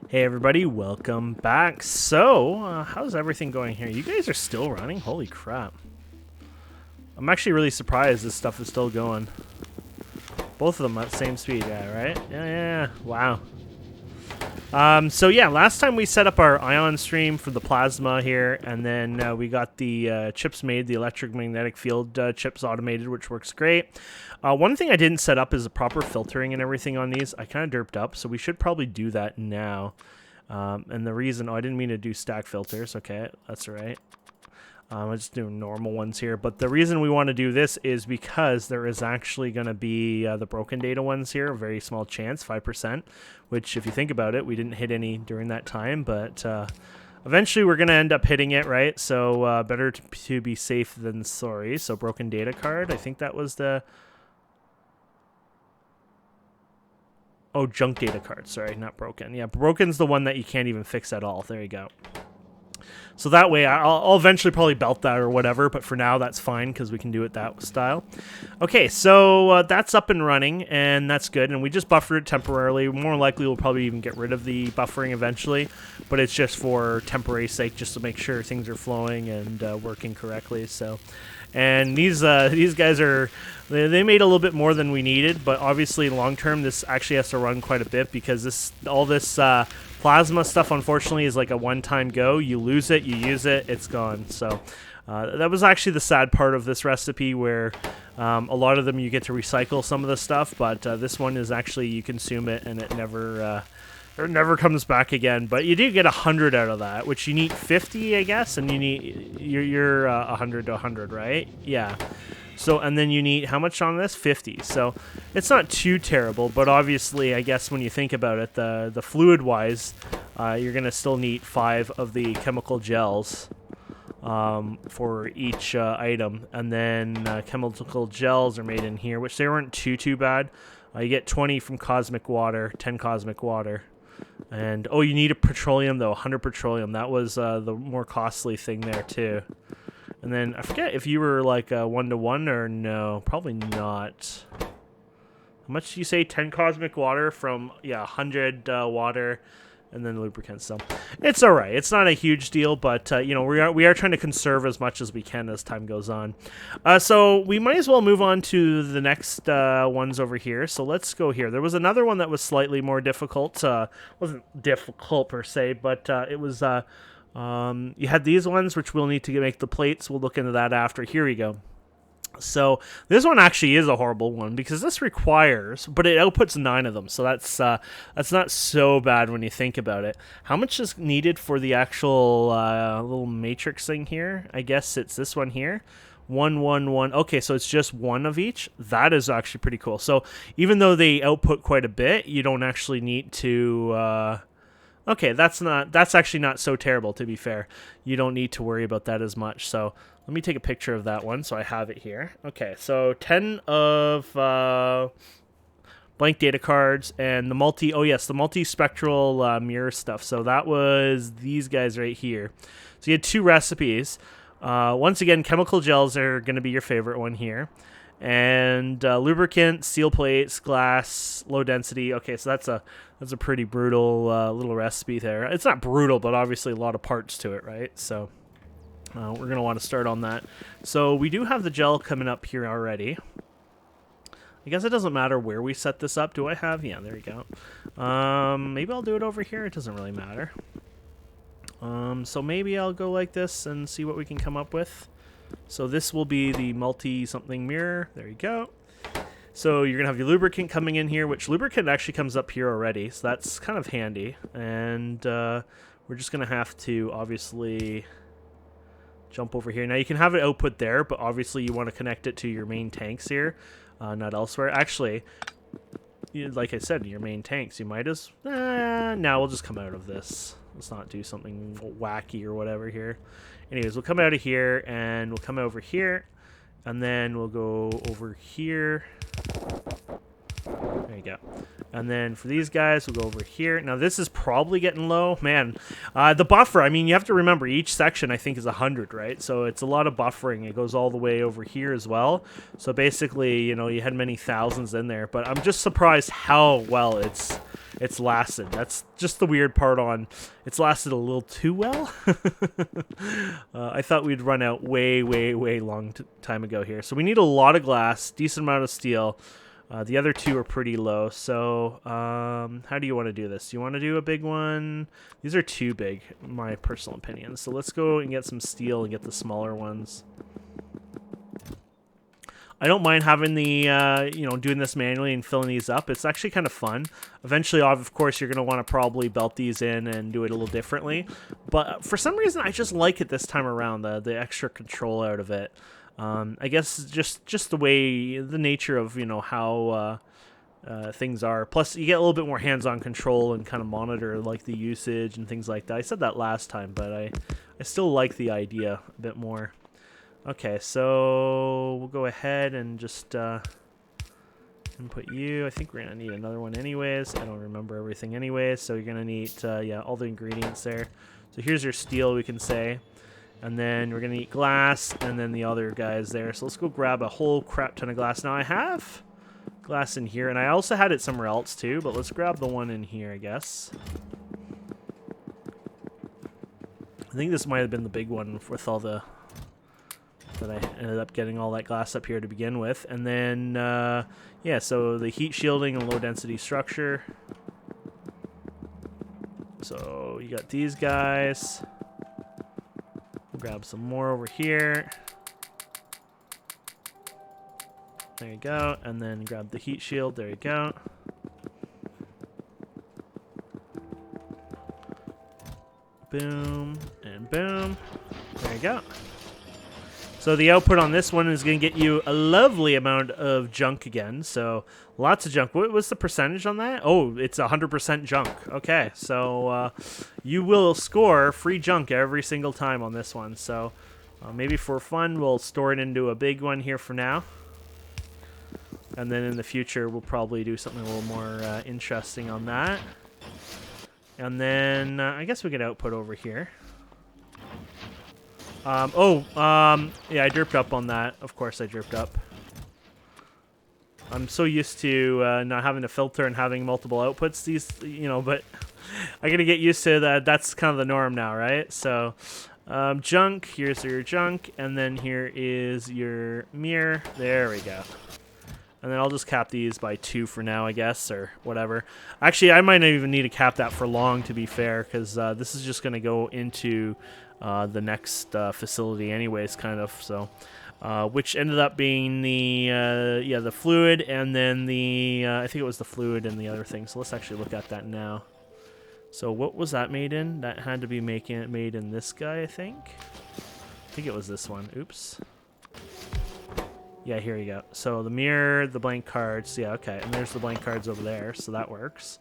Hey everybody, welcome back. So, how's everything going here? You guys are still running? Holy crap. I'm actually really surprised this stuff is still going. Both of them at the same speed, yeah, right? Yeah, wow. So yeah, last time we set up our ion stream for the plasma here, and then we got the chips made, the electromagnetic field chips automated, which works great. One thing I didn't set up is the proper filtering and everything on these. I kind of derped up, so we should probably do that now. And the reason, I didn't mean to do stack filters. Okay, that's all right. I'm just doing normal ones here. But the reason we want to do this is because there is actually going to be the broken data ones here. A very small chance, 5%. Which, if you think about it, we didn't hit any during that time. But eventually we're going to end up hitting it, right? So better to be safe than sorry. So broken data card. I think that was the... Oh, junk data card. Sorry, not broken. Yeah, broken's the one that you can't even fix at all. There you go. So that way, I'll eventually probably belt that or whatever, but for now, that's fine because we can do it that style. Okay, so that's up and running, and that's good. And we just buffered it temporarily. More likely, we'll probably even get rid of the buffering eventually, but it's just for temporary sake, just to make sure things are flowing and working correctly. So, and these guys are... They made a little bit more than we needed, but obviously long term this actually has to run quite a bit because all this plasma stuff unfortunately is like a one-time go. You lose it, you use it, it's gone. So that was actually the sad part of this recipe, where a lot of them you get to recycle some of the stuff, but this one is actually you consume it and it never comes back again. But you do get 100 out of that, which you need 50, I guess, and you're 100 to 100, right? Yeah. So, and then you need, how much on this? 50. So, it's not too terrible, but obviously, I guess when you think about it, the fluid-wise, you're going to still need 5 of the chemical gels for each item. And then chemical gels are made in here, which they weren't too bad. You get 20 from cosmic water, 10 cosmic water. And, oh, you need a petroleum, though, 100 petroleum. That was the more costly thing there, too. And then, I forget if you were like 1-to-1 or no. Probably not. How much do you say? 10 cosmic water from, yeah, 100 water, and then lubricant. So, it's alright. It's not a huge deal, but, you know, we are trying to conserve as much as we can as time goes on. So, we might as well move on to the next ones over here. So, let's go here. There was another one that was slightly more difficult. Wasn't difficult per se, but it was... you had these ones, which we'll need to make the plates. We'll look into that after. Here we go. So this one actually is a horrible one because this requires, but it outputs 9 of them. So that's not so bad when you think about it. How much is needed for the actual little matrix thing here? I guess it's this one here. 1, 1, 1. Okay, so it's just 1 of each. That is actually pretty cool. So even though they output quite a bit, you don't actually need to... Okay, that's actually not so terrible, to be fair. You don't need to worry about that as much. So let me take a picture of that one so I have it here. Okay, so 10 of blank data cards and the multi-spectral mirror stuff. So that was these guys right here. So you had 2 recipes. Once again, chemical gels are going to be your favorite one here. And lubricant, steel plates, glass, low density. Okay, so that's a pretty brutal little recipe there. It's not brutal, but obviously a lot of parts to it, right? So we're going to want to start on that. So we do have the gel coming up here already. I guess it doesn't matter where we set this up. Do I have? Yeah, there you go. Maybe I'll do it over here. It doesn't really matter. So maybe I'll go like this and see what we can come up with. So this will be the multi-something mirror. There you go. So you're going to have your lubricant coming in here, which lubricant actually comes up here already. So that's kind of handy. And we're just going to have to obviously jump over here. Now you can have it output there, but obviously you want to connect it to your main tanks here, not elsewhere. Actually, like I said, your main tanks, you might as... now we'll just come out of this. Let's not do something wacky or whatever here. Anyways, we'll come out of here, and we'll come over here, and then we'll go over here. There you go. And then for these guys, we'll go over here. Now, this is probably getting low. Man, the buffer, I mean, you have to remember each section, I think, is 100, right? So it's a lot of buffering. It goes all the way over here as well. So basically, you know, you had many thousands in there. But I'm just surprised how well it's lasted. That's just the weird part on it's lasted a little too well. I thought we'd run out way long time ago here. So we need a lot of glass, decent amount of steel. The other two are pretty low, so how do you want to do this? Do you want to do a big one? These are too big, in my personal opinion. So let's go and get some steel and get the smaller ones. I don't mind having the, you know, doing this manually and filling these up. It's actually kind of fun. Eventually, of course, you're going to want to probably belt these in and do it a little differently. But for some reason, I just like it this time around, the extra control out of it. I guess just the way, the nature of, you know, how things are. Plus, you get a little bit more hands-on control and kind of monitor, like, the usage and things like that. I said that last time, but I still like the idea a bit more. Okay, so we'll go ahead and just input you. I think we're going to need another one anyways. I don't remember everything anyways, so you're going to need, yeah, all the ingredients there. So here's your steel, we can say. And then we're going to need glass, and then the other guys there. So let's go grab a whole crap ton of glass. Now, I have glass in here, and I also had it somewhere else, too. But let's grab the one in here, I guess. I think this might have been the big one with all the... that I ended up getting all that glass up here to begin with. And then, yeah, so the heat shielding and low-density structure. So you got these guys. Grab some more over here. There you go. And then grab the heat shield. There you go. Boom and boom. There you go. So the output on this one is going to get you a lovely amount of junk again. So lots of junk. What was the percentage on that? Oh, it's 100% junk. Okay, so you will score free junk every single time on this one. So maybe for fun, we'll store it into a big one here for now. And then in the future, we'll probably do something a little more interesting on that. And then I guess we could output over here. Yeah, I derped up on that. Of course I derped up. I'm so used to not having to filter and having multiple outputs, but I gotta get used to that. That's kind of the norm now, right? So, junk, here's your junk, and then here is your mirror. There we go. And then I'll just cap these by 2 for now, I guess, or whatever. Actually, I might not even need to cap that for long, to be fair, because this is just gonna go into the next facility anyways, kind of. So which ended up being the fluid, and then I think it was the fluid and the other thing. So let's actually look at that now. So what was that made in? That had to be made in this guy, I think it was this one. Oops. Yeah, here you go. So the mirror, the blank cards. Yeah, okay. And there's the blank cards over there, so that works.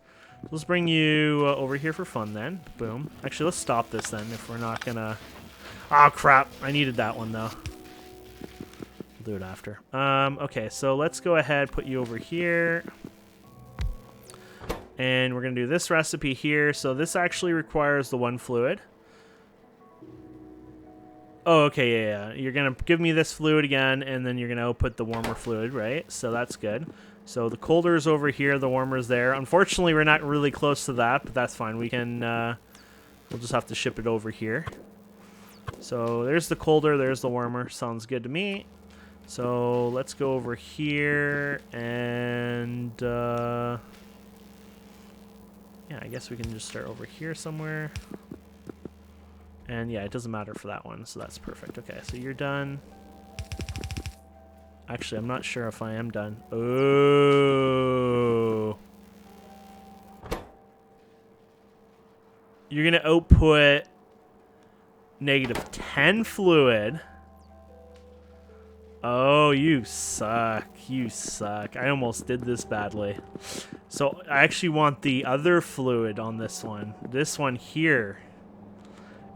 Let's bring you over here for fun then. Boom. Actually, let's stop this then if we're not gonna... Oh, crap. I needed that one, though. We'll do it after. Okay, so let's go ahead, put you over here. And we're gonna do this recipe here. So this actually requires the one fluid. Oh, okay, yeah. You're gonna give me this fluid again, and then you're gonna output the warmer fluid, right? So that's good. So the colder is over here, the warmer is there. Unfortunately, we're not really close to that, but that's fine. We can, we'll just have to ship it over here. So there's the colder, there's the warmer. Sounds good to me. So let's go over here, and yeah, I guess we can just start over here somewhere. And yeah, it doesn't matter for that one, so that's perfect. Okay, so you're done. Actually, I'm not sure if I am done. Oh. You're going to output -10 fluid. Oh, you suck. You suck. I almost did this badly. So I actually want the other fluid on this one. This one here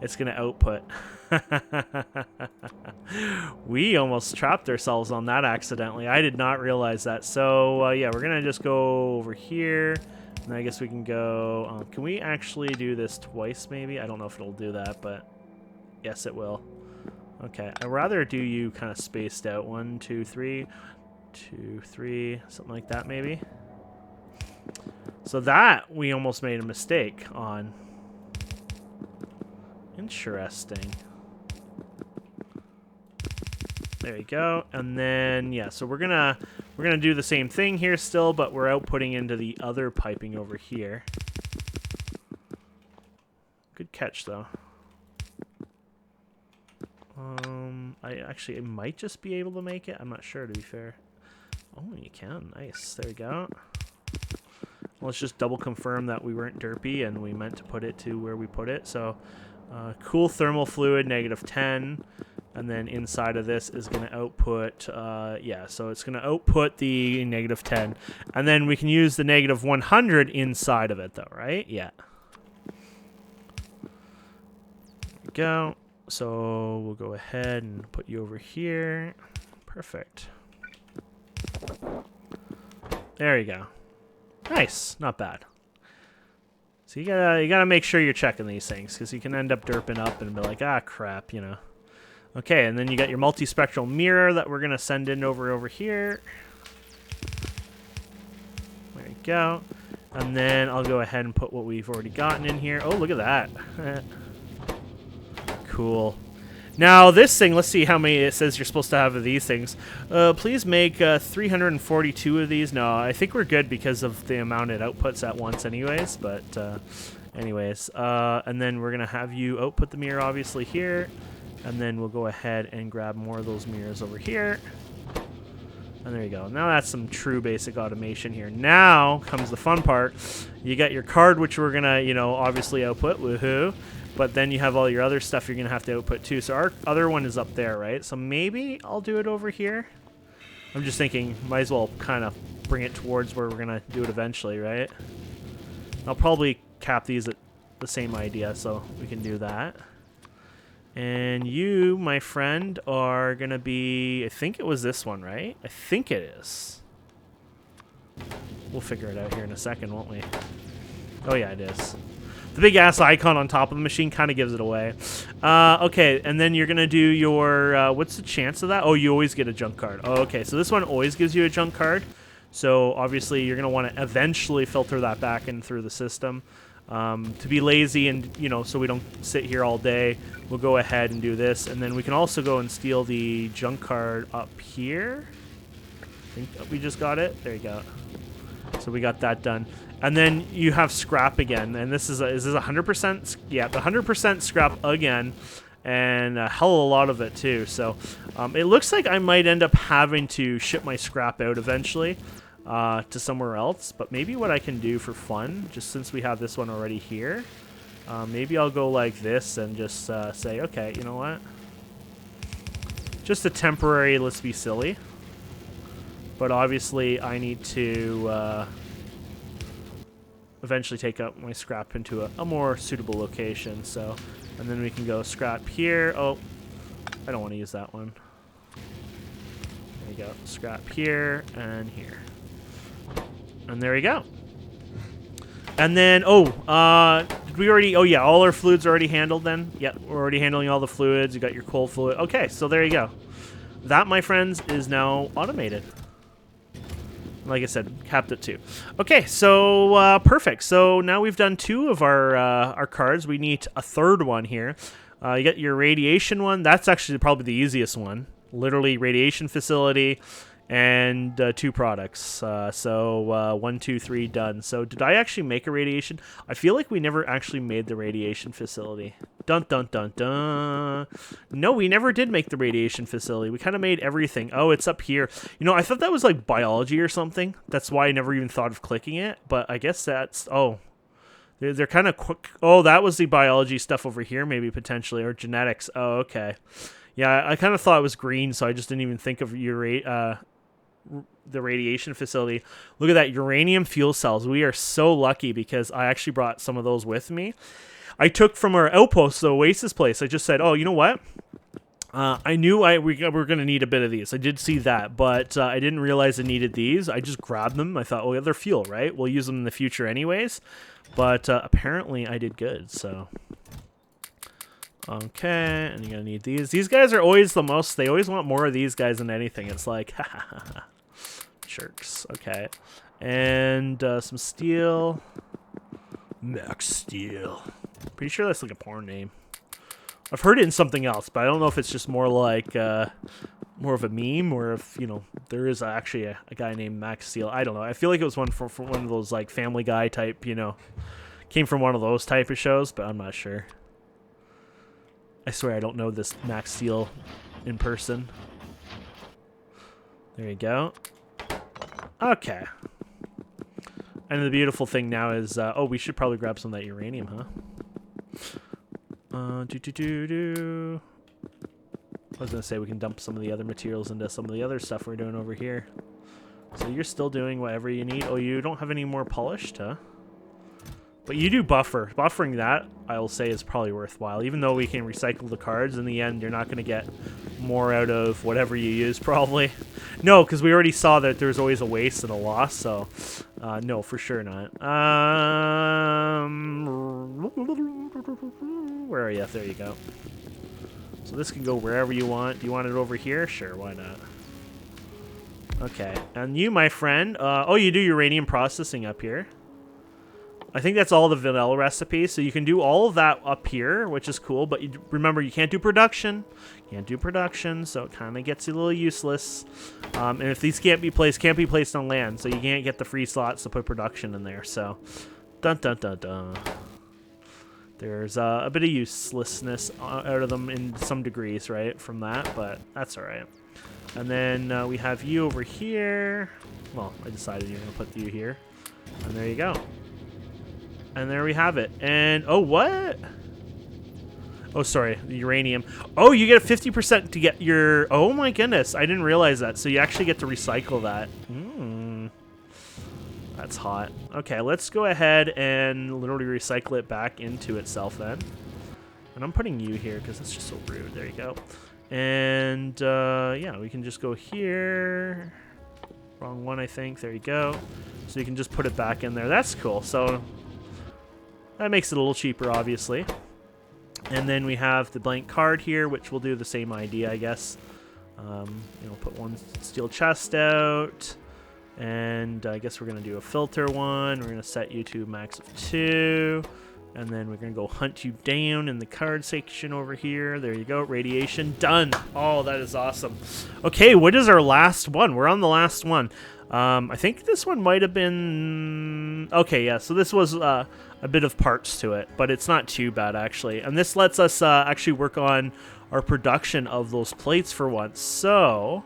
it's going to output. We almost trapped ourselves on that accidentally. I did not realize that. So, yeah, we're going to just go over here. And I guess we can go... can we actually do this twice, maybe? I don't know if it'll do that, but yes, it will. Okay, I'd rather do you kind of spaced out. 1, 2, 3, 2, 3, something like that, maybe. So that we almost made a mistake on. Interesting. There you go. And then yeah, so we're gonna do the same thing here still, but we're outputting into the other piping over here. Good catch though. I might just be able to make it. I'm not sure, to be fair. Oh, you can. Nice. There we go. Let's just double confirm that we weren't derpy and we meant to put it to where we put it. So, cool thermal fluid, -10. And then inside of this is going to output, yeah, so it's going to output the -10. And then we can use the -100 inside of it, though, right? Yeah. There we go. So we'll go ahead and put you over here. Perfect. There you go. Nice. Not bad. So you gotta make sure you're checking these things, because you can end up derping up and be like, ah, crap, you know. Okay, and then you got your multi-spectral mirror that we're gonna send in over here. There you go. And then I'll go ahead and put what we've already gotten in here. Oh, look at that. Cool. Now this thing, let's see how many it says you're supposed to have of these things. Please make 342 of these. No, I think we're good because of the amount it outputs at once anyways. But anyways, and then we're going to have you output the mirror obviously here. And then we'll go ahead and grab more of those mirrors over here. And there you go. Now that's some true basic automation here. Now comes the fun part. You got your card, which we're going to, you know, obviously output. Woohoo. But then you have all your other stuff you're going to have to output too. So our other one is up there, right? So maybe I'll do it over here. I'm just thinking, might as well kind of bring it towards where we're going to do it eventually, right? I'll probably cap these at the same idea, so we can do that. And you, my friend, are going to be... I think it was this one, right? I think it is. We'll figure it out here in a second, won't we? Oh, yeah, it is. The big-ass icon on top of the machine kind of gives it away. Okay, and then you're going to do your... what's the chance of that? Oh, you always get a junk card. Oh, okay, so this one always gives you a junk card. So, obviously, you're going to want to eventually filter that back in through the system. To be lazy and, you know, so we don't sit here all day, we'll go ahead and do this. And then we can also go and steal the junk card up here. I think we just got it. There you go. So we got that done. And then you have scrap again. And this is 100%? Yeah, the 100% scrap again. And a hell of a lot of it, too. So it looks like I might end up having to ship my scrap out eventually. To somewhere else, but maybe what I can do for fun, just since we have this one already here, maybe I'll go like this and just say, okay, you know what? Just a temporary, let's be silly. But obviously, I need to eventually take up my scrap into a more suitable location. So, and then we can go scrap here. Oh, I don't want to use that one. There you go. Scrap here and here. And there you go. And then, did we already, oh yeah, all our fluids are already handled then? Yeah, we're already handling all the fluids. You got your cold fluid. Okay, so there you go. That, my friends, is now automated. Like I said, capped at 2. Okay, so perfect. So now we've done 2 of our cards. We need a third one here. You got your radiation one. That's actually probably the easiest one. Literally radiation facility. And 2 products. So 1, 2, 3 done. So did I actually make a radiation? I feel like we never actually made the radiation facility. Dun, dun, dun, dun. No, we never did make the radiation facility. We kind of made everything. Oh, it's up here. You know, I thought that was like biology or something. That's why I never even thought of clicking it. But I guess that's... Oh, they're kind of quick. Oh, that was the biology stuff over here maybe potentially. Or genetics. Oh, okay. Yeah, I kind of thought it was green, so I just didn't even think of the radiation facility. Look at that, uranium fuel cells. We are so lucky because I actually brought some of those with me. I took from our outpost, the Oasis place. I just said, oh, you know what? I knew we were going to need a bit of these. I did see that, but I didn't realize I needed these. I just grabbed them. I thought, oh, yeah, they're fuel, right? We'll use them in the future anyways. But apparently I did good, so... Okay, and you're going to need these. These guys are always the most... They always want more of these guys than anything. It's like, ha ha ha ha. Jerks. Okay. And some steel. Max Steel. Pretty sure that's like a porn name. I've heard it in something else, but I don't know if it's just more like more of a meme or if, you know, there is actually a guy named Max Steel. I don't know. I feel like it was one for one of those like Family Guy type, you know, came from one of those type of shows, but I'm not sure. I swear I don't know this Max Steel in person. There you go. Okay. And the beautiful thing now is, oh, we should probably grab some of that uranium, huh? I was going to say we can dump some of the other materials into some of the other stuff we're doing over here. So you're still doing whatever you need. Oh, you don't have any more polished, huh? But you do buffer. Buffering that, I'll say, is probably worthwhile. Even though we can recycle the cards, in the end, you're not going to get more out of whatever you use, probably. No, because we already saw that there's always a waste and a loss, so no, for sure not. Where are you? There you go. So this can go wherever you want. Do you want it over here? Sure, why not? Okay, and you, my friend, oh, you do uranium processing up here. I think that's all the vanilla recipes, so you can do all of that up here, which is cool, but remember, you can't do production. Can't do production, so it kind of gets a little useless. And if these can't be placed on land, so you can't get the free slots to put production in there, so... Dun dun dun dun. There's a bit of uselessness out of them in some degrees, right, from that, but that's alright. And then we have you over here. Well, I decided you're going to put you here. And there you go. And there we have it. And, oh, what? Oh, sorry, the uranium. Oh, you get a 50% to get your... Oh, my goodness. I didn't realize that. So you actually get to recycle that. That's hot. Okay, let's go ahead and literally recycle it back into itself then. And I'm putting you here because it's just so rude. There you go. And, yeah, we can just go here. Wrong one, I think. There you go. So you can just put it back in there. That's cool. So... that makes it a little cheaper, obviously. And then we have the blank card here, which will do the same idea, I guess. You know, put one steel chest out. And I guess we're going to do a filter one. We're going to set you to a max of 2. And then we're going to go hunt you down in the card section over here. There you go. Radiation. Done. Oh, that is awesome. Okay, what is our last one? We're on the last one. I think this one might have been... Okay, yeah, so this was a bit of parts to it, but it's not too bad, actually. And this lets us actually work on our production of those plates for once. So,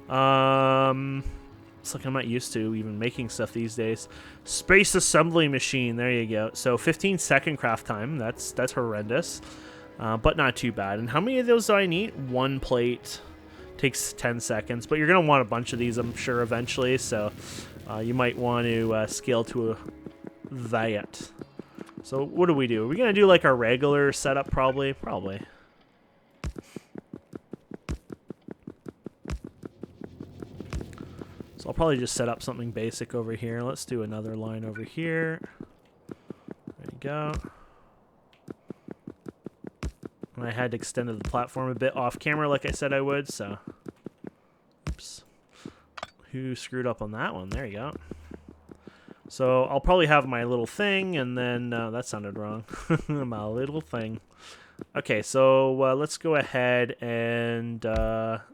it's like I'm not used to even making stuff these days. Space assembly machine, there you go. So 15-second craft time, that's horrendous, but not too bad. And how many of those do I need? One plate. Takes 10 seconds, but you're going to want a bunch of these, I'm sure, eventually, so you might want to scale to that. So what do? Are we going to do like our regular setup, probably? Probably. So I'll probably just set up something basic over here. Let's do another line over here. There you go. I had extended the platform a bit off camera like I said I would, so... Oops. Who screwed up on that one? There you go. So I'll probably have my little thing, and then... that sounded wrong. My little thing. Okay, so let's go ahead and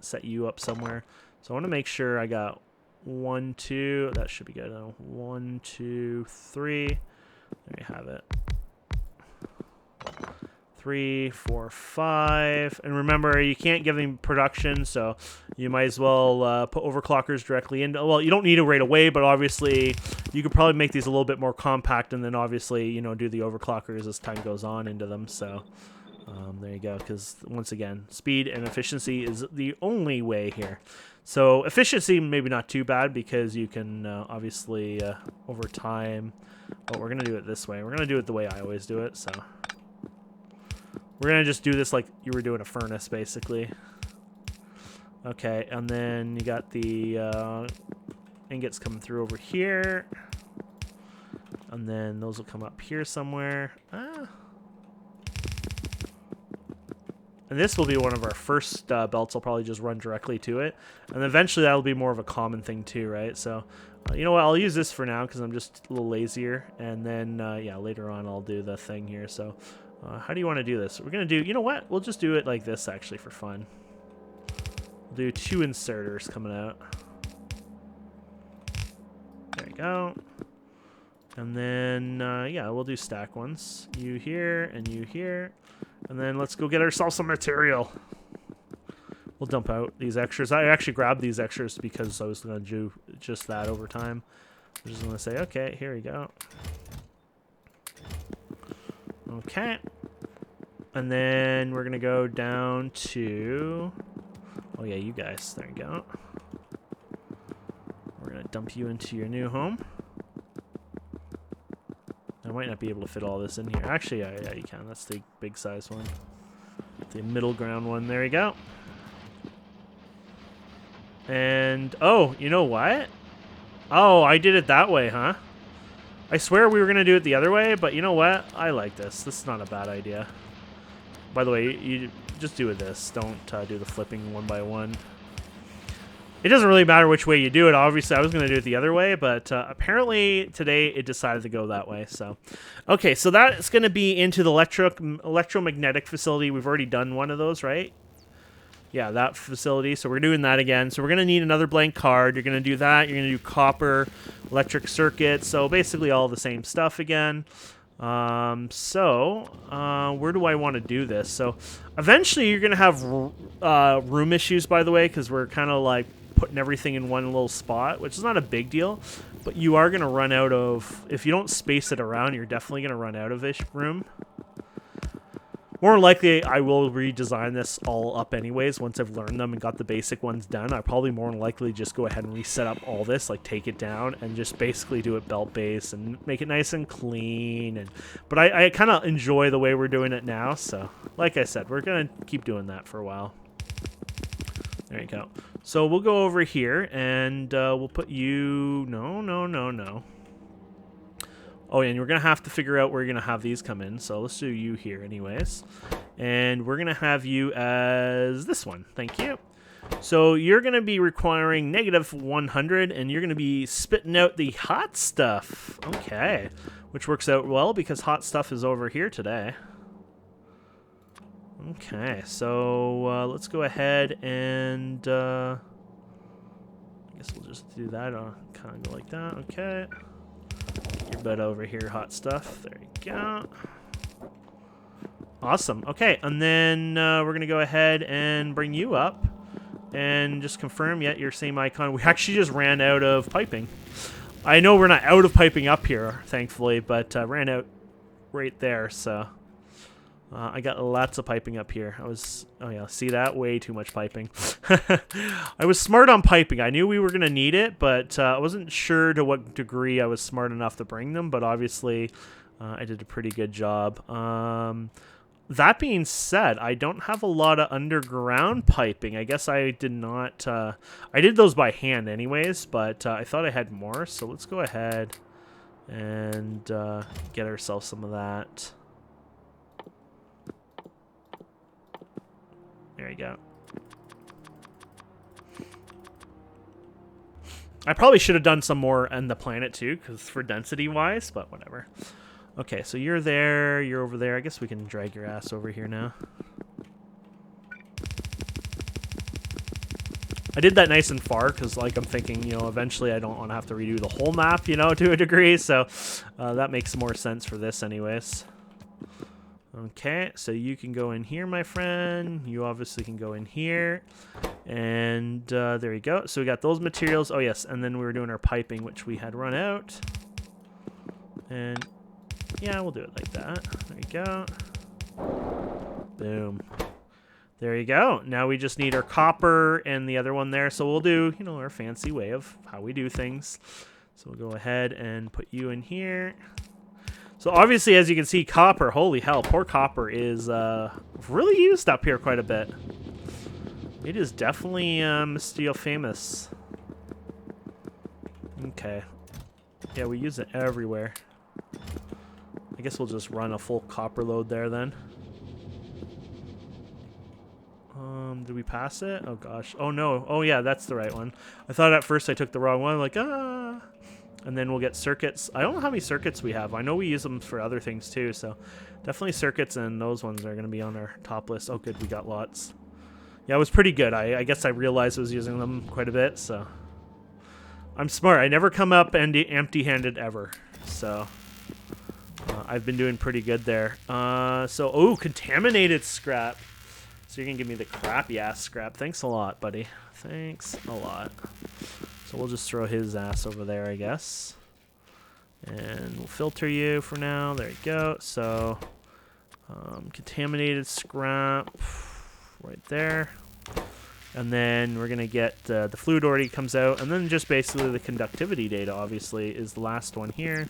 set you up somewhere. So I want to make sure I got 1, 2... That should be good. 1, 2, 3. There you have it. 3, 4, 5, and remember, you can't give them production, so you might as well put overclockers directly in. Well, you don't need it right away, but obviously you could probably make these a little bit more compact, and then obviously, you know, do the overclockers as time goes on into them. So There you go, because once again, speed and efficiency is the only way here. So efficiency maybe not too bad because you can obviously over time, but we're going to do it this way. We're going to do it the way I always do it. So we're going to just do this like you were doing a furnace basically. Okay, and then you got the ingots coming through over here. And then those will come up here somewhere. And this will be one of our first belts. I'll probably just run directly to it. And eventually that'll be more of a common thing too, right? So, you know what? I'll use this for now because I'm just a little lazier. And then, yeah, later on I'll do the thing here. So, how do you want to do this? We're going to do, you know what? We'll just do it like this actually for fun. We'll do 2 inserters coming out. There you go. And then, yeah, we'll do stack ones. You here and you here. And then let's go get ourselves some material. We'll dump out these extras. I actually grabbed these extras because I was going to do just that over time. I'm just going to say, okay, here we go. Okay. And then we're going to go down to... Oh, yeah, you guys. There you go. We're going to dump you into your new home. I might not be able to fit all this in here. Actually, yeah, you can. That's the big size one. The middle ground one. There you go. And, oh, you know what? Oh, I did it that way, huh? I swear we were going to do it the other way, but you know what? I like this. This is not a bad idea. By the way, you just do it this. Don't do the flipping one by one. It doesn't really matter which way you do it. Obviously, I was going to do it the other way, but apparently today it decided to go that way. So, okay, so that's going to be into the electromagnetic facility. We've already done one of those, right? Yeah, that facility. So we're doing that again. So we're going to need another blank card. You're going to do that. You're going to do copper, electric circuit. So basically all the same stuff again. Where do I want to do this? So eventually you're going to have room issues, by the way, because we're kind of like putting everything in one little spot, which is not a big deal, but you are going to run out of, if you don't space it around, you're definitely going to run out of room. More than likely, I will redesign this all up anyways once I've learned them and got the basic ones done. I probably more than likely just go ahead and reset up all this, like take it down and just basically do it belt base and make it nice and clean. But I kind of enjoy the way we're doing it now. So like I said, we're going to keep doing that for a while. There you go. So we'll go over here and we'll put you... No. Oh, and we're going to have to figure out where you're going to have these come in. So let's do you here anyways. And we're going to have you as this one. Thank you. So you're going to be requiring -100, and you're going to be spitting out the hot stuff. Okay. Which works out well because hot stuff is over here today. Okay, so let's go ahead and... I guess we'll just do that. Kind of go like that. Okay. Your butt over here, hot stuff. There you go. Awesome. Okay, and then we're going to go ahead and bring you up and just confirm, yeah, your same icon. We actually just ran out of piping. I know we're not out of piping up here, thankfully, but ran out right there, so... I got lots of piping up here. Oh yeah, see that? Way too much piping. I was smart on piping. I knew we were going to need it, but I wasn't sure to what degree I was smart enough to bring them, but obviously I did a pretty good job. That being said, I don't have a lot of underground piping. I guess I did not... I did those by hand anyways, but I thought I had more, so let's go ahead and get ourselves some of that. There you go. I probably should have done some more on the planet too, because for density wise, but whatever. Okay, so you're there, you're over there. I guess we can drag your ass over here now. I did that nice and far because, like, I'm thinking, you know, eventually I don't want to have to redo the whole map, you know, to a degree. So that makes more sense for this anyways. Okay, so you can go in here, my friend. You obviously can go in here. And there you go. So we got those materials. Oh, yes, and then we were doing our piping, which we had run out. And, yeah, we'll do it like that. There you go. Boom. There you go. Now we just need our copper and the other one there. So we'll do, you know, our fancy way of how we do things. So we'll go ahead and put you in here. So obviously, as you can see, copper, holy hell, poor copper is really used up here quite a bit. It is definitely steel famous. Okay. Yeah, we use it everywhere. I guess we'll just run a full copper load there then. Did we pass it? Oh gosh. Oh no. Oh yeah, that's the right one. I thought at first I took the wrong one. Like, ah. And then we'll get circuits. I don't know how many circuits we have. I know we use them for other things too, so definitely circuits, and those ones are going to be on our top list. Oh good, we got lots. Yeah, it was pretty good. I guess I realized I was using them quite a bit, so I'm smart. I never come up empty-handed ever, so I've been doing pretty good there. Oh, contaminated scrap. So you're going to give me the crappy-ass scrap. Thanks a lot, buddy. Thanks a lot. So we'll just throw his ass over there, I guess. And we'll filter you for now. There you go. So contaminated scrap right there. And then we're going to get the fluid already comes out. And then just basically the conductivity data, obviously, is the last one here.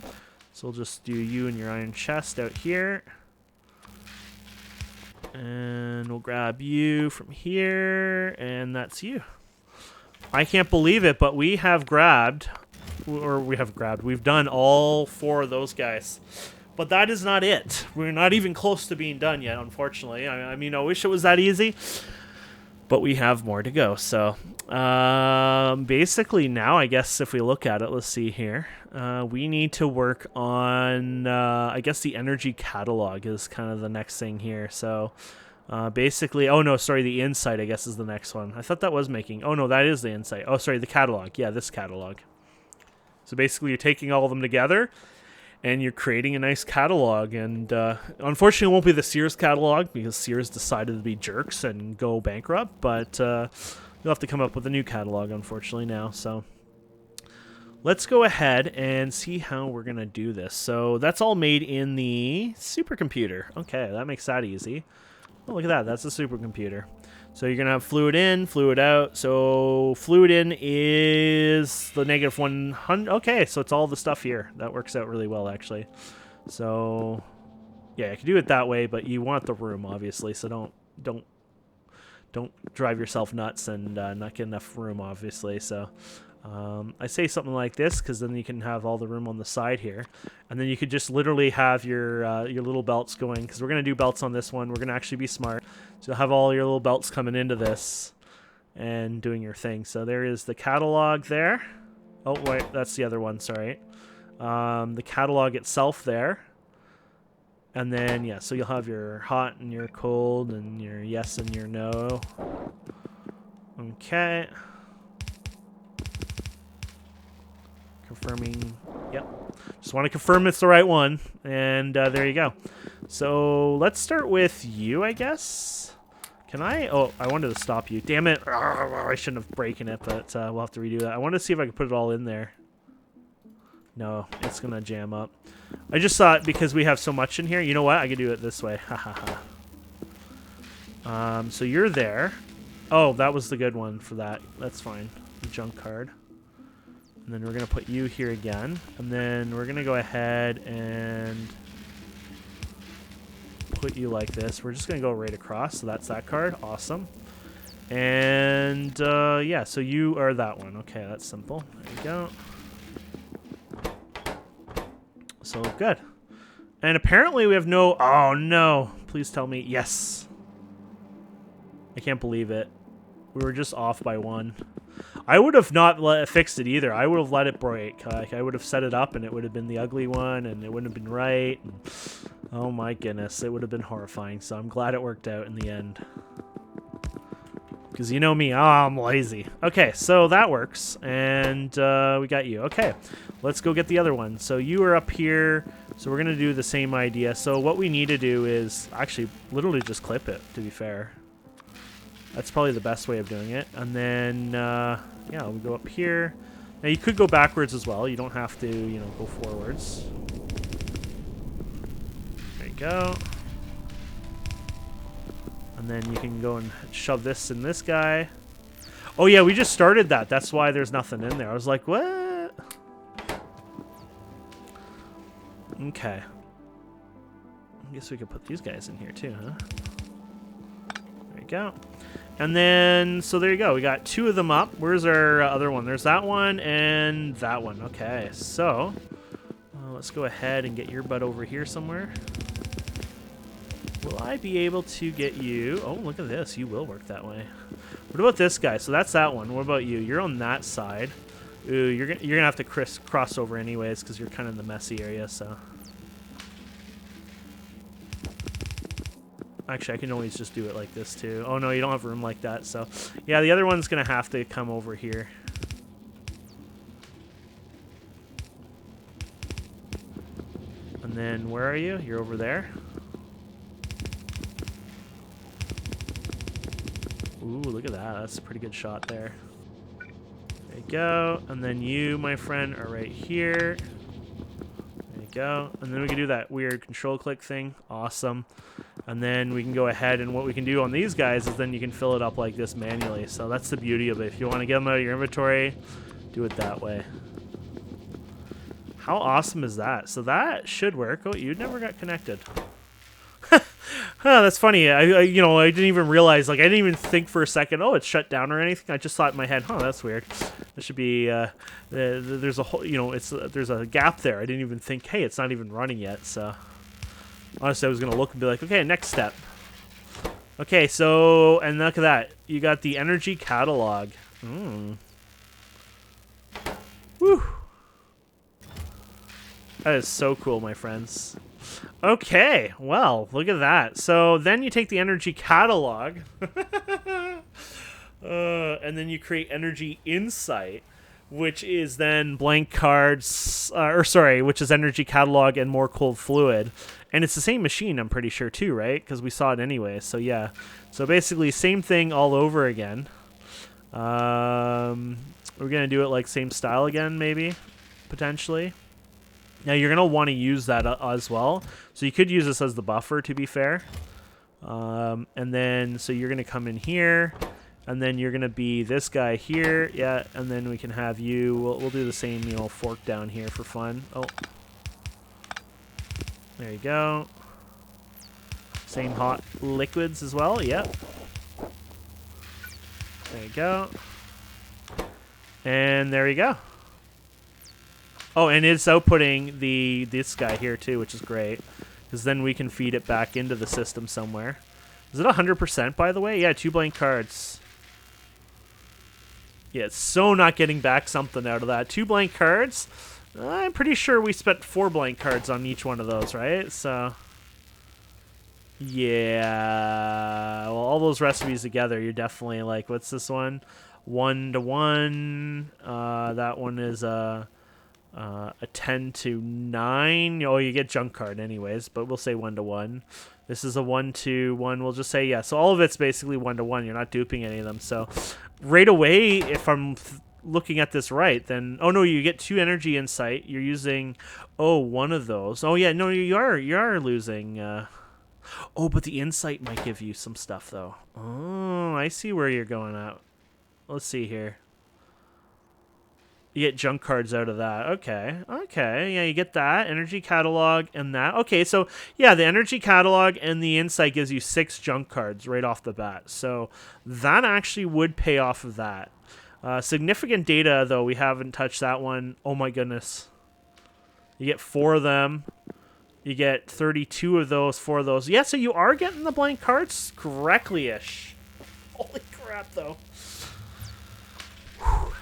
So we'll just do you and your iron chest out here. And we'll grab you from here, and that's you. I can't believe it, but we've done all 4 of those guys. But that is not it. We're not even close to being done yet, unfortunately. I mean, I wish it was that easy, but we have more to go. So basically now, I guess if we look at it, let's see here. We need to work on, I guess the energy catalog is kind of the next thing here. So basically, oh no, sorry, the insight I guess is the next one. I thought that was making, oh no, that is the insight. Oh, sorry, the catalog. Yeah, this catalog. So basically you're taking all of them together and you're creating a nice catalog. And unfortunately it won't be the Sears catalog because Sears decided to be jerks and go bankrupt. But you'll have to come up with a new catalog, unfortunately, now. So let's go ahead and see how we're going to do this. So that's all made in the supercomputer. Okay, that makes that easy. Oh, look at that. That's a supercomputer. So you're going to have fluid in, fluid out. So fluid in is the -100. Okay, so it's all the stuff here. That works out really well, actually. So, yeah, you can do it that way, but you want the room, obviously. So don't drive yourself nuts and not get enough room, obviously. So I say something like this because then you can have all the room on the side here, and then you could just literally have your little belts going, because we're going to do belts on this one. We're going to actually be smart, so you'll have all your little belts coming into this and doing your thing. So there is the catalog there. Oh wait, that's the other one, sorry. The catalog itself there. And then, yeah, so you'll have your hot and your cold and your yes and your no. Okay. Confirming. Yep. Just want to confirm it's the right one. And there you go. So let's start with you, I guess. Can I? Oh, I wanted to stop you. Damn it. I shouldn't have broken it, but we'll have to redo that. I wanted to see if I could put it all in there. No, it's going to jam up. I just thought because we have so much in here, you know what? I could do it this way. Ha ha ha. So you're there. Oh, that was the good one for that. That's fine. The junk card. And then we're going to put you here again. And then we're going to go ahead and put you like this. We're just going to go right across. So that's that card. Awesome. And yeah, so you are that one. Okay, that's simple. There you go. So good. And apparently we have no... Oh, no. Please tell me. Yes. I can't believe it. We were just off by 1. I would have not fixed it either. I would have let it break. Like, I would have set it up and it would have been the ugly one and it wouldn't have been right. And, oh my goodness. It would have been horrifying. So I'm glad it worked out in the end. Because you know me. Oh, I'm lazy. Okay, so that works. And we got you. Okay. Let's go get the other one. So you are up here. So we're going to do the same idea. So what we need to do is actually literally just clip it, to be fair. That's probably the best way of doing it. And then, yeah, we go up here. Now, you could go backwards as well. You don't have to, you know, go forwards. There you go. And then you can go and shove this in this guy. Oh yeah, we just started that. That's why there's nothing in there. I was like, what? Okay. I guess we could put these guys in here too, huh? There you go. And then, so there you go. We got 2 of them up. Where's our other one? There's that one and that one. Okay, so let's go ahead and get your butt over here somewhere. Will I be able to get you? Oh, look at this. You will work that way. What about this guy? So that's that one. What about you? You're on that side. Ooh, you're gonna have to cross over anyways because you're kind of in the messy area. So actually, I can always just do it like this too. Oh no, you don't have room like that. So yeah, the other one's gonna have to come over here. And then where are you? You're over there. Ooh, look at that. That's a pretty good shot there. There you go. And then you, my friend, are right here. There you go. And then we can do that weird control click thing. Awesome. And then we can go ahead, and what we can do on these guys is then you can fill it up like this manually. So that's the beauty of it. If you want to get them out of your inventory, do it that way. How awesome is that? So that should work. Oh, you never got connected. Huh, that's funny. I didn't even realize. Like, I didn't even think for a second. Oh, it's shut down or anything. I just thought in my head, huh, that's weird. There should be. There's a whole. There's a gap there. I didn't even think. Hey, it's not even running yet. So honestly, I was gonna look and be like, okay, next step. Okay, so and look at that. You got the energy catalog. Woo. That is so cool, my friends. Okay, well, look at that. So then you take the energy catalog, and then you create energy insight, which is then blank cards, which is energy catalog and more cold fluid. And it's the same machine, I'm pretty sure, too, right? Because we saw it anyway, so yeah. So basically, same thing all over again. We're going to do it like same style again, maybe, potentially. Now, you're going to want to use that as well. So you could use this as the buffer, to be fair. And then, so you're going to come in here. And then you're going to be this guy here. Yeah, and then we can have you. We'll do the same, fork down here for fun. Oh. There you go. Same hot liquids as well. Yep. There you go. And there you go. Oh, and it's outputting this guy here too, which is great, because then we can feed it back into the system somewhere. Is it 100%, by the way? Yeah, 2 blank cards. Yeah, it's so not getting back something out of that. 2 blank cards? I'm pretty sure we spent 4 blank cards on each one of those, right? So, yeah. Well, all those recipes together, you're definitely like, what's this one? 1 to 1. That one is a 10 to 9. Oh, you get junk card anyways, but we'll say 1 to 1. This is a 1 to 1. We'll just say, yeah. So all of it's basically 1 to 1. You're not duping any of them. So right away, if I'm looking at this right, then, oh no, you get 2 energy insight. You're using, one of those. Oh yeah, no, you are losing. Oh, but the insight might give you some stuff though. Oh, I see where you're going at. Let's see here. You get junk cards out of that. Okay. Yeah, you get that. Energy catalog and that. Okay, so, yeah, the energy catalog and the insight gives you 6 junk cards right off the bat. So that actually would pay off of that. Significant data, though, we haven't touched that one. Oh, my goodness. You get 4 of them. You get 32 of those, 4 of those. Yeah, so you are getting the blank cards correctly-ish. Holy crap, though. Whew.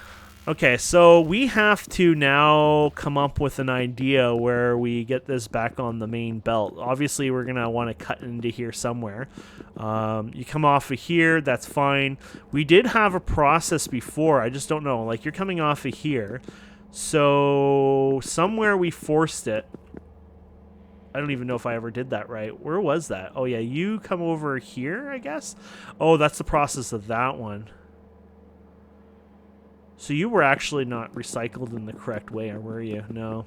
Okay, so we have to now come up with an idea where we get this back on the main belt. Obviously, we're going to want to cut into here somewhere. You come off of here, that's fine. We did have a process before, I just don't know. Like, you're coming off of here. So, somewhere we forced it. I don't even know if I ever did that right. Where was that? Oh, yeah, you come over here, I guess? Oh, that's the process of that one. So you were actually not recycled in the correct way, or were you? No.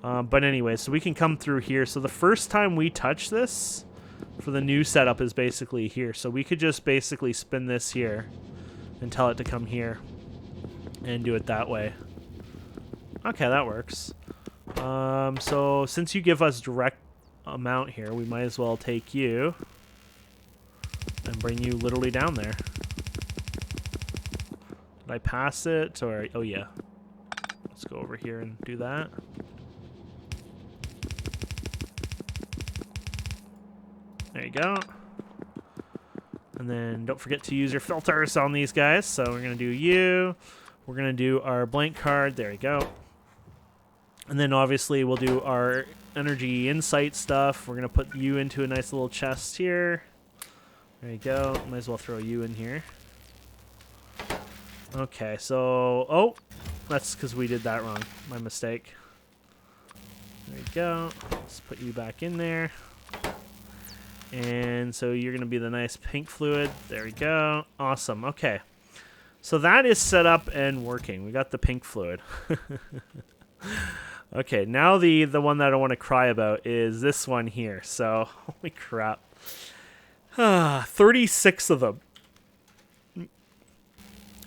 But anyway, so we can come through here. So the first time we touch this, for the new setup is basically here. So we could just basically spin this here and tell it to come here and do it that way. Okay, that works. So since you give us direct amount here, we might as well take you and bring you literally down there. Did I pass it? Or oh yeah. Let's go over here and do that. There you go. And then don't forget to use your filters on these guys. So we're going to do you. We're going to do our blank card. There you go. And then obviously we'll do our energy insight stuff. We're going to put you into a nice little chest here. There you go. Might as well throw you in here. Okay, so... Oh, that's because we did that wrong. My mistake. There you go. Let's put you back in there. And so you're going to be the nice pink fluid. There we go. Awesome. Okay. So that is set up and working. We got the pink fluid. Okay, now the one that I want to cry about is this one here. So, holy crap. 36 of them.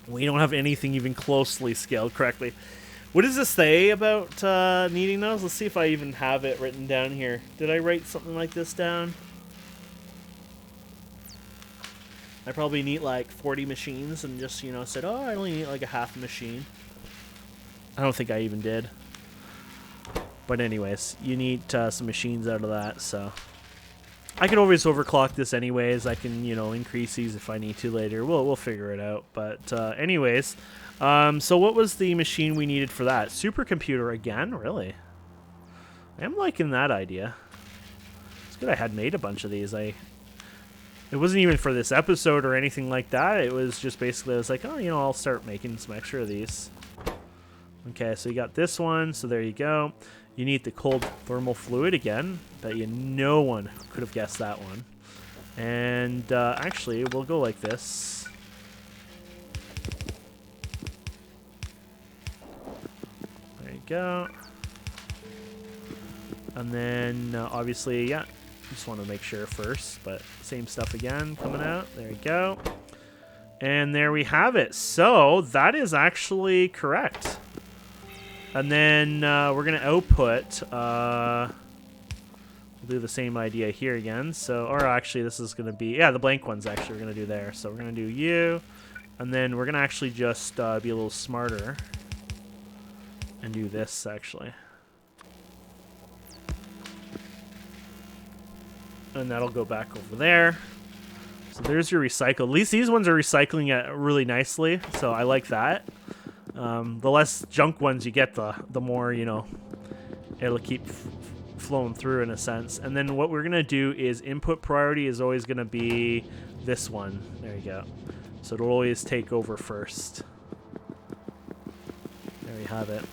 We don't have anything even closely scaled correctly. What does this say about needing those? Let's see if I even have it written down here. Did I write something like this down? I probably need like 40 machines and just, you know, said, oh, I only need like a half a machine. I don't think I even did. But anyways, you need some machines out of that, so... I can always overclock this anyways. I can, you know, increase these if I need to later. We'll figure it out. But anyways, so what was the machine we needed for that? Supercomputer again? Really? I am liking that idea. It's good I had made a bunch of these. It wasn't even for this episode or anything like that. It was just basically, I was like, oh, you know, I'll start making some extra of these. Okay, so you got this one. So there you go. You need the cold thermal fluid again. Bet you no one could have guessed that one. And actually, we'll go like this. There you go. And then, obviously, yeah, just want to make sure first. But same stuff again coming out. There you go. And there we have it. So that is actually correct. And then we're going to output, we'll do the same idea here again. So, or actually this is going to be, yeah, the blank one's actually we're going to do there. So we're going to do you, and then we're going to actually just be a little smarter and do this actually. And that'll go back over there. So there's your recycle. At least these ones are recycling it really nicely, so I like that. The less junk ones you get, the more, you know, it'll keep flowing through in a sense. And then what we're going to do is input priority is always going to be this one. There you go. So it'll always take over first. There you have it.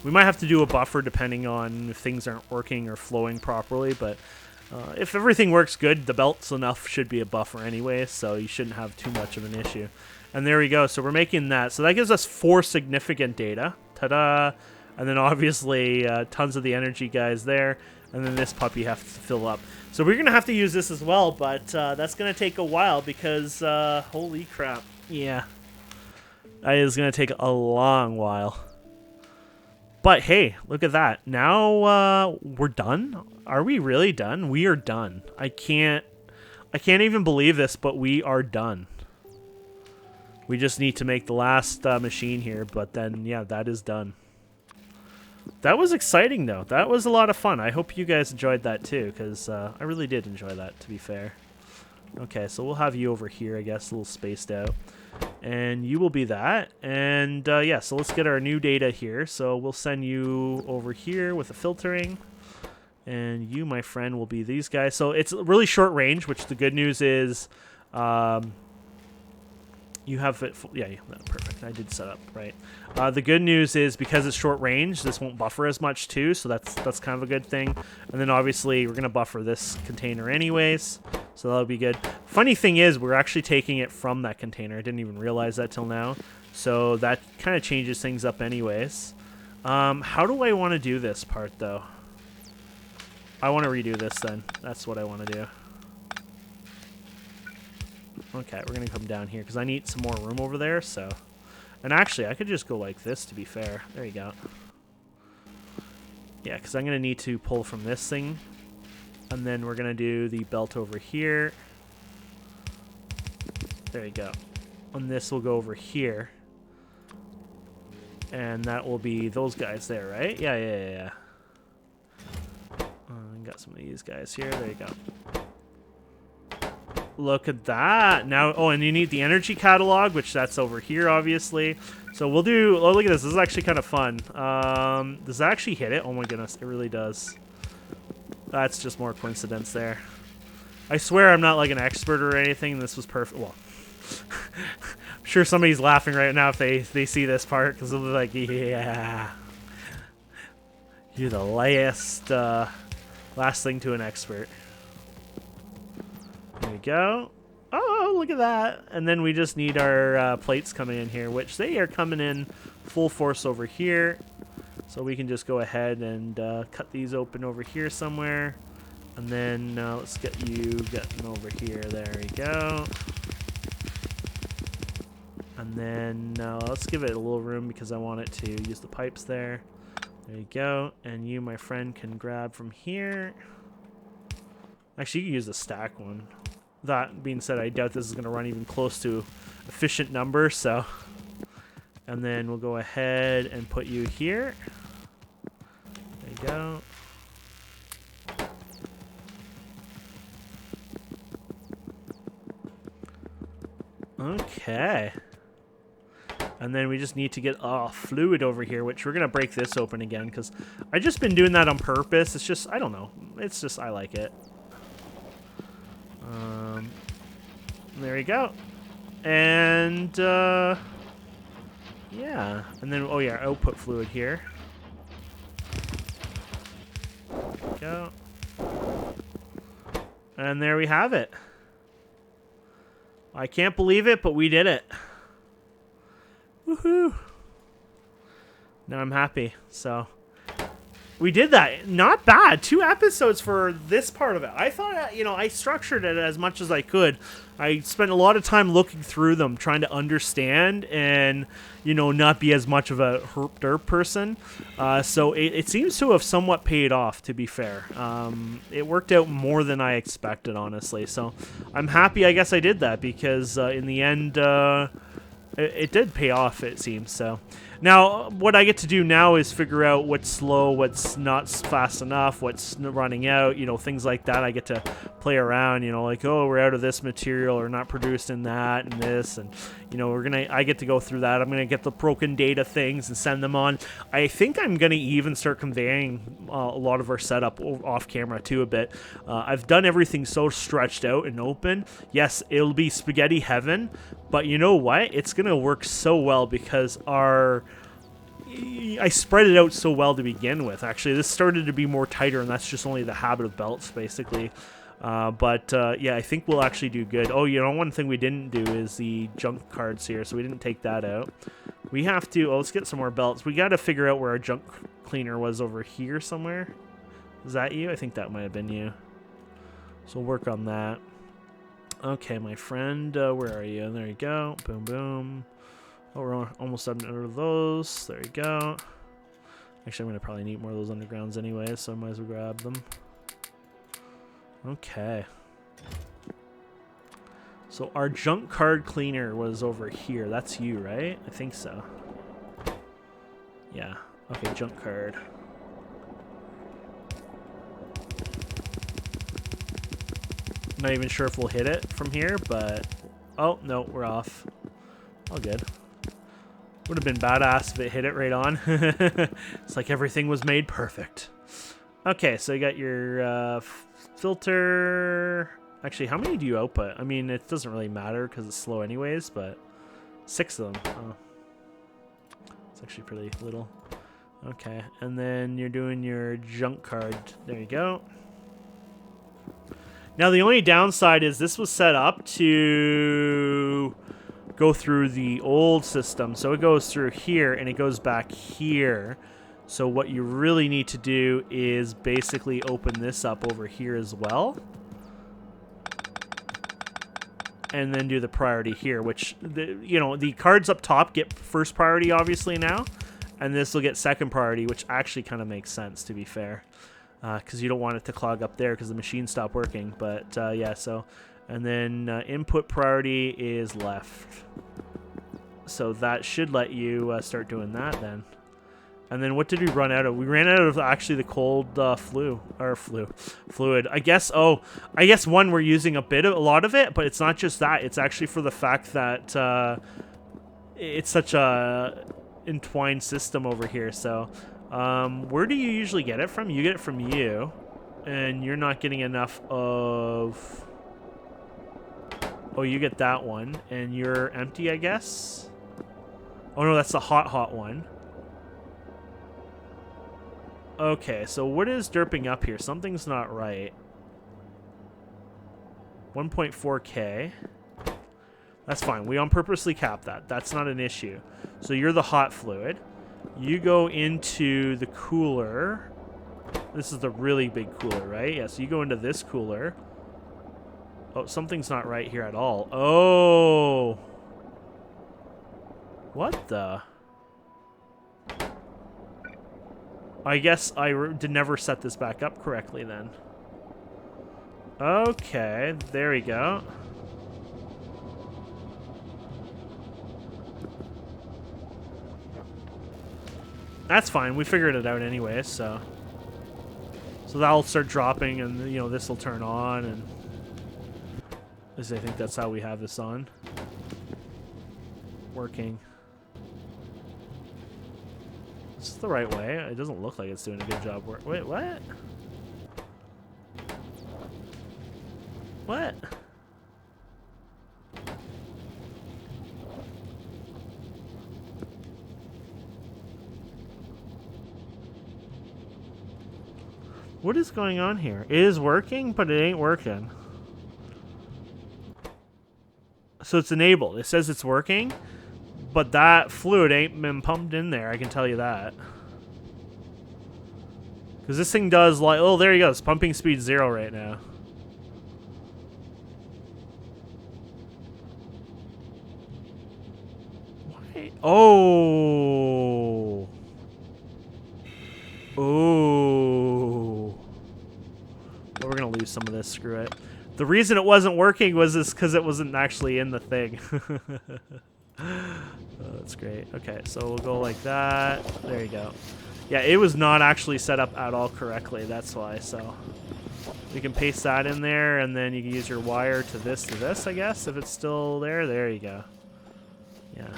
We might have to do a buffer depending on if things aren't working or flowing properly, but if everything works good, the belts enough should be a buffer anyway, so you shouldn't have too much of an issue. And there we go. So we're making that. So that gives us 4 significant data. Ta-da! And then obviously tons of the energy guys there. And then this puppy has to fill up. So we're going to have to use this as well, but that's going to take a while because, holy crap. Yeah. That is going to take a long while. But hey, look at that. Now we're done. Are we really done? We are done. I can't even believe this, but we are done. We just need to make the last machine here, but then, yeah, that is done. That was exciting, though. That was a lot of fun. I hope you guys enjoyed that, too, because I really did enjoy that, to be fair. Okay, so we'll have you over here, I guess, a little spaced out. And you will be that. And, yeah, so let's get our new data here. So we'll send you over here with the filtering. And you, my friend, will be these guys. So it's really short range, which the good news is... you have it, yeah, perfect. I did set up, right. The good news is because it's short range, this won't buffer as much too, so that's kind of a good thing. And then obviously we're going to buffer this container anyways, so that'll be good. Funny thing is, we're actually taking it from that container. I didn't even realize that till now, so that kind of changes things up anyways. How do I want to do this part though? I want to redo this then. That's what I want to do. Okay, we're going to come down here because I need some more room over there, so... And actually, I could just go like this, to be fair. There you go. Yeah, because I'm going to need to pull from this thing. And then we're going to do the belt over here. There you go. And this will go over here. And that will be those guys there, right? Yeah. Got some of these guys here. There you go. Look at that. Now, oh, and you need the energy catalog, which that's over here, obviously. So we'll do... Oh, look at this. This is actually kind of fun. Does that actually hit it? Oh, my goodness. It really does. That's just more coincidence there. I swear I'm not like an expert or anything. This was perfect. Well, I'm sure somebody's laughing right now if they see this part, because they'll be like, yeah. You're the last thing to an expert. There we go. Oh, look at that. And then we just need our plates coming in here, which they are coming in full force over here. So we can just go ahead and cut these open over here somewhere. And then let's get you getting over here. There we go. And then let's give it a little room because I want it to use the pipes there. There you go. And you, my friend, can grab from here. Actually, you can use the stack one. That being said, I doubt this is going to run even close to efficient number, so... And then we'll go ahead and put you here. There you go. Okay. And then we just need to get fluid over here, which we're going to break this open again, because I've just been doing that on purpose. It's just, I don't know. It's just, I like it. There we go. And, yeah. And then, oh yeah, output fluid here. There we go. And there we have it. I can't believe it, but we did it. Woohoo. Now I'm happy, so... We did that. Not bad. 2 episodes for this part of it. I thought, you know, I structured it as much as I could. I spent a lot of time looking through them, trying to understand and, you know, not be as much of a herp-derp person. So it seems to have somewhat paid off, to be fair. It worked out more than I expected, honestly. So I'm happy, I guess, I did that because in the end, it did pay off, it seems. So now what I get to do now is figure out what's slow, what's not fast enough, what's running out, you know, things like that. I get to play around, you know, like, oh, we're out of this material or not produced in that and this, and you know, I get to go through that. I'm gonna get the broken data things and send them on. I think I'm gonna even start conveying a lot of our setup off camera too a bit. I've done everything so stretched out and open. Yes, it'll be spaghetti heaven, but you know what? It's gonna work so well because I spread it out so well to begin with. Actually, this started to be more tighter, and that's just only the habit of belts, basically. Yeah, I think we'll actually do good. Oh, you know, one thing we didn't do is the junk cards here, so we didn't take that out. We have to... Oh, let's get some more belts. We got to figure out where our junk cleaner was over here somewhere. Is that you? I think that might have been you. So we'll work on that. Okay, my friend, where are you? There you go. Boom, boom. Oh, we're almost under those. There you go. Actually, I'm going to probably need more of those undergrounds anyway, so I might as well grab them. Okay. So our junk card cleaner was over here. That's you, right? I think so. Yeah. Okay, junk card. Not even sure if we'll hit it from here, but... Oh, no, we're off. All good. Would have been badass if it hit it right on. It's like everything was made perfect. Okay, so you got your filter. Actually, how many do you output? I mean, it doesn't really matter because it's slow anyways, but 6 of them. Oh. It's actually pretty little. Okay, and then you're doing your junk card. There you go. Now, the only downside is this was set up to go through the old system. So it goes through here and it goes back here. So what you really need to do is basically open this up over here as well. and then do the priority here, which, the cards up top get first priority, obviously, now. And this will get second priority, which actually kind of makes sense, to be fair. Because you don't want it to clog up there because the machine stopped working. But, yeah, so... And then input priority is left. So that should let you start doing that then. And then what did we run out of? We ran out of actually the cold fluid. I guess one, we're using a lot of it, but it's not just that. It's actually for the fact that it's such a entwined system over here. So where do you usually get it from? You get it from you, and you're not getting enough of... Oh, you get that one, and you're empty, I guess? Oh, no, that's the hot one. Okay, so what is derping up here? Something's not right. 1.4K. That's fine. We on purposely cap that. That's not an issue. So you're the hot fluid. You go into the cooler. This is the really big cooler, right? Yeah, so you go into this cooler. Oh, something's not right here at all. Oh. What the? I guess I did never set this back up correctly then. Okay, there we go. That's fine. We figured it out anyway, so that'll start dropping, and this will turn on, and I think that's how we have this on. Working. Is this the right way? It doesn't look like it's doing a good job. Wait, what? What? What is going on here? It is working, but it ain't working. So it's enabled. It says it's working, but that fluid ain't been pumped in there, I can tell you that. Because this thing does like... Oh, there you go. It's pumping speed 0 right now. Why? Oh. Oh. Well, we're going to lose some of this. Screw it. The reason it wasn't working was because it wasn't actually in the thing. Oh, that's great. Okay, so we'll go like that. There you go. Yeah, it was not actually set up at all correctly. That's why. So you can paste that in there, and then you can use your wire to this, I guess, if it's still there. There you go. Yeah.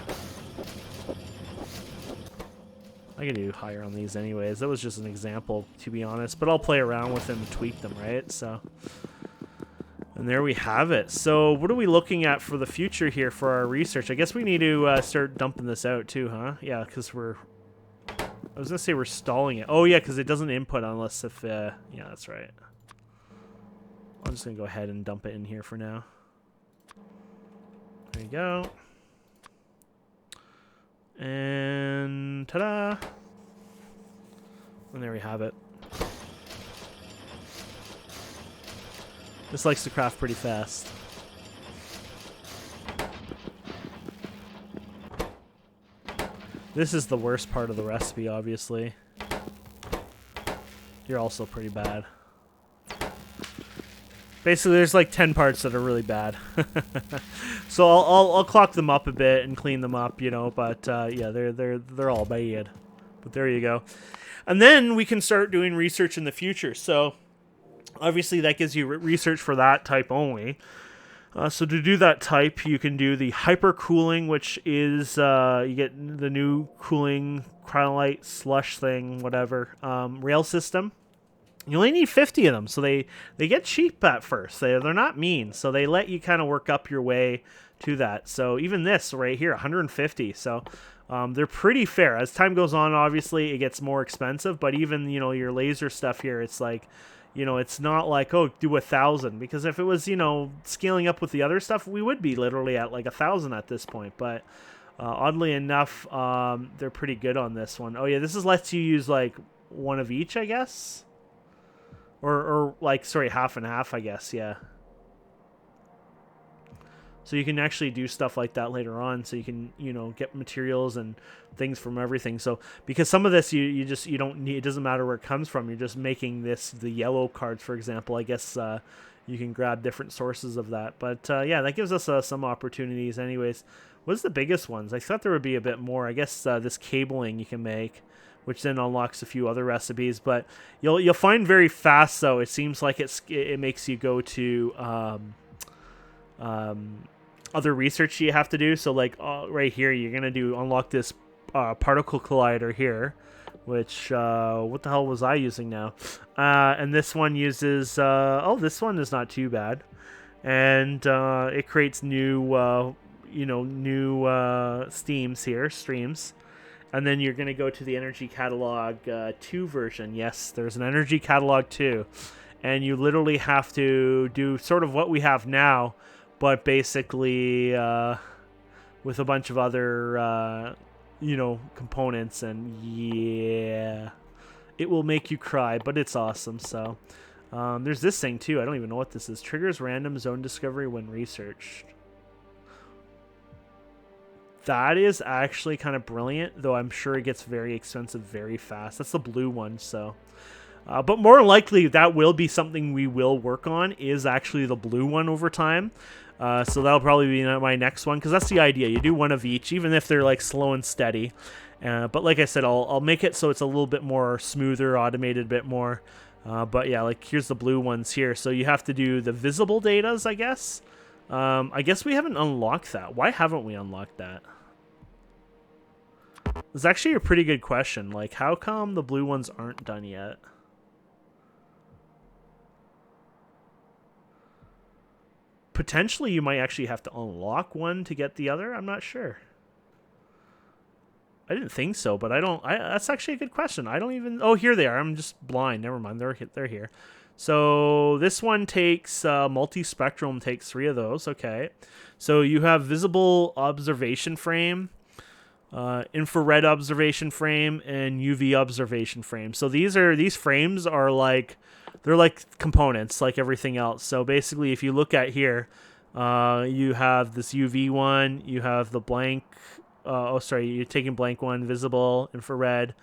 I can do higher on these anyways. That was just an example, to be honest. But I'll play around with them and tweak them, right? So... And there we have it. So what are we looking at for the future here for our research? I guess we need to start dumping this out too, huh? Yeah, because we're... I was going to say we're stalling it. Oh, yeah, because it doesn't input unless if... yeah, that's right. I'm just going to go ahead and dump it in here for now. There you go. And ta-da! And there we have it. This likes to craft pretty fast. This is the worst part of the recipe, obviously. You're also pretty bad. Basically, there's like 10 parts that are really bad. So I'll clock them up a bit and clean them up, But yeah, they're all bad. But there you go. And then we can start doing research in the future. So obviously, that gives you research for that type only. So to do that type, you can do the hypercooling, which is you get the new cooling cryolite slush thing, whatever, rail system. You only need 50 of them, so they get cheap at first. They're not mean, so they let you kind of work up your way to that. So even this right here, 150. So they're pretty fair. As time goes on, obviously, it gets more expensive, but even, your laser stuff here, it's like... it's not like, oh, do 1,000. Because if it was, scaling up with the other stuff, we would be literally at like 1,000 at this point. But oddly enough, they're pretty good on this one. Oh, yeah, this lets you use like one of each, I guess. Or like, sorry, half and half, I guess, yeah. So you can actually do stuff like that later on. So you can, you know, get materials and things from everything. So because some of this you don't need, it doesn't matter where it comes from. You're just making the yellow cards, for example. I guess you can grab different sources of that. But yeah, that gives us some opportunities. Anyways, what's the biggest ones? I thought there would be a bit more. I guess this cabling you can make, which then unlocks a few other recipes. But you'll find very fast though. It seems like it makes you go to other research you have to do. So like right here, you're gonna unlock this particle collider here, which what the hell was I using now? And this one uses this one is not too bad, and it creates new streams. And then you're going to go to the Energy Catalog 2 version. Yes, there's an Energy Catalog 2. And you literally have to do sort of what we have now, but basically with a bunch of other, components. And yeah, it will make you cry, but it's awesome. So there's this thing too. I don't even know what this is. Triggers random zone discovery when researched. That is actually kind of brilliant, though I'm sure it gets very expensive very fast. That's the blue one, so. But more likely, that will be something we will work on, is actually the blue one over time. So that'll probably be my next one, because that's the idea. You do one of each, even if they're like slow and steady. But like I said, I'll make it so it's a little bit more smoother, automated a bit more. But yeah, like here's the blue ones here. So you have to do the visible datas, I guess. I guess we haven't unlocked that. Why haven't we unlocked that? It's actually a pretty good question. Like, how come the blue ones aren't done yet? Potentially, you might actually have to unlock one to get the other. I'm not sure. I didn't think so, but that's actually a good question. I don't even... Oh, here they are. I'm just blind. Never mind. They're here. So this one takes multi-spectral and takes 3 of those. Okay. So you have visible observation frame, infrared observation frame, and UV observation frame. So these frames are like, they're like components like everything else. So basically, if you look at here, you have this UV one, you have the blank. You're taking blank one, visible, infrared.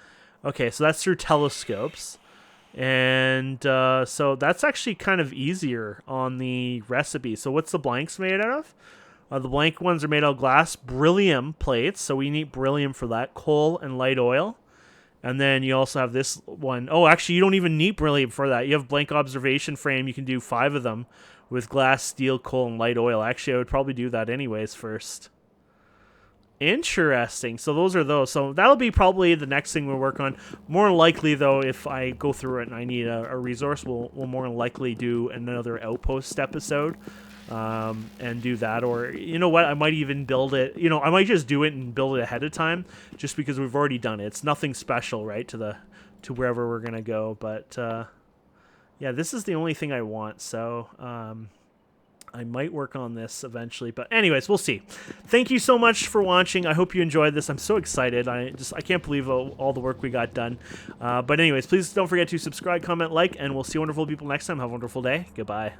Okay, so that's through telescopes. And so that's actually kind of easier on the recipe. So what's the blanks made out of? The blank ones are made out of glass beryllium plates. So we need beryllium for that. Coal and light oil. And then you also have this one. Oh, actually, you don't even need beryllium for that. You have blank observation frame. You can do 5 of them with glass, steel, coal, and light oil. Actually, I would probably do that anyways first. Interesting. So those are those. So that'll be probably the next thing we'll work on. More likely, though, if I go through it and I need a resource, we'll more likely do another outpost episode and do that. Or, you know what, I might even build it. You know, I might just do it and build it ahead of time just because we've already done it. It's nothing special, right, to wherever we're going to go. But, yeah, this is the only thing I want. So, I might work on this eventually, but anyways, we'll see. Thank you so much for watching. I hope you enjoyed this. I'm so excited. I can't believe all the work we got done. But anyways, please don't forget to subscribe, comment, like, and we'll see wonderful people next time. Have a wonderful day. Goodbye.